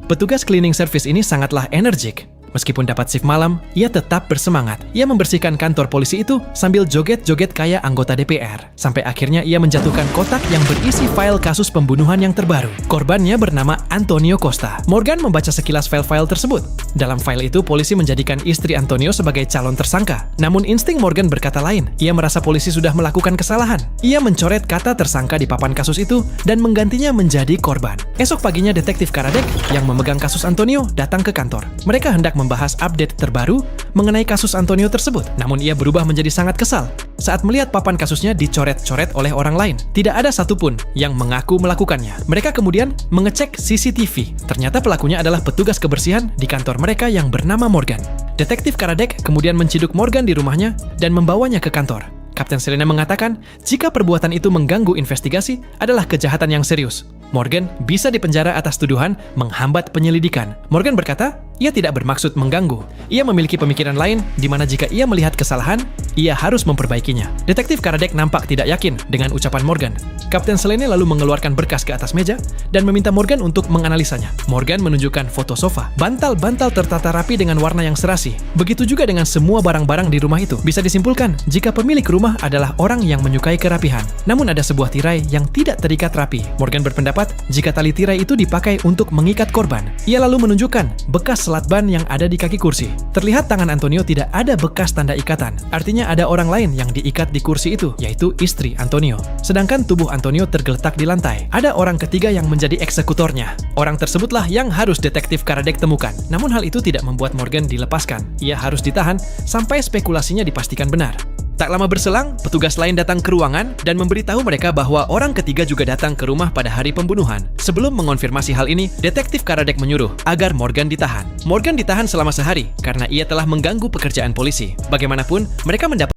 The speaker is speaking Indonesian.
Petugas cleaning service ini sangatlah energik. Meskipun dapat shift malam, ia tetap bersemangat. Ia membersihkan kantor polisi itu sambil joget-joget kayak anggota DPR. Sampai akhirnya ia menjatuhkan kotak yang berisi file kasus pembunuhan yang terbaru. Korbannya bernama Antonio Costa. Morgan membaca sekilas file-file tersebut. Dalam file itu, polisi menjadikan istri Antonio sebagai calon tersangka. Namun insting Morgan berkata lain. Ia merasa polisi sudah melakukan kesalahan. Ia mencoret kata tersangka di papan kasus itu dan menggantinya menjadi korban. Esok paginya detektif Karadec yang memegang kasus Antonio datang ke kantor. Mereka hendak membahas update terbaru mengenai kasus Antonio tersebut. Namun ia berubah menjadi sangat kesal saat melihat papan kasusnya dicoret-coret oleh orang lain. Tidak ada satupun yang mengaku melakukannya. Mereka kemudian mengecek CCTV. Ternyata pelakunya adalah petugas kebersihan di kantor mereka yang bernama Morgan. Detektif Karadec kemudian menciduk Morgan di rumahnya dan membawanya ke kantor. Kapten Selena mengatakan jika perbuatan itu mengganggu investigasi adalah kejahatan yang serius. Morgan bisa dipenjara atas tuduhan menghambat penyelidikan. Morgan berkata, ia tidak bermaksud mengganggu. Ia memiliki pemikiran lain di mana jika ia melihat kesalahan, ia harus memperbaikinya. Detektif Karadec nampak tidak yakin dengan ucapan Morgan. Kapten Selene lalu mengeluarkan berkas ke atas meja dan meminta Morgan untuk menganalisanya. Morgan menunjukkan foto sofa. Bantal-bantal tertata rapi dengan warna yang serasi. Begitu juga dengan semua barang-barang di rumah itu. Bisa disimpulkan jika pemilik rumah adalah orang yang menyukai kerapihan. Namun ada sebuah tirai yang tidak terikat rapi. Morgan berpendapat jika tali tirai itu dipakai untuk mengikat korban. Ia lalu menunjukkan bekas selat ban yang ada di kaki kursi. Terlihat tangan Antonio tidak ada bekas tanda ikatan. Artinya ada orang lain yang diikat di kursi itu, yaitu istri Antonio. Sedangkan tubuh Antonio tergeletak di lantai. Ada orang ketiga yang menjadi eksekutornya. Orang tersebutlah yang harus detektif Karadec temukan. Namun hal itu tidak membuat Morgan dilepaskan. Ia harus ditahan sampai spekulasinya dipastikan benar. Tak lama berselang, petugas lain datang ke ruangan dan memberitahu mereka bahwa orang ketiga juga datang ke rumah pada hari pembunuhan. Sebelum mengonfirmasi hal ini, detektif Karadec menyuruh agar Morgan ditahan. Morgan ditahan selama sehari karena ia telah mengganggu pekerjaan polisi. Bagaimanapun, mereka mendapat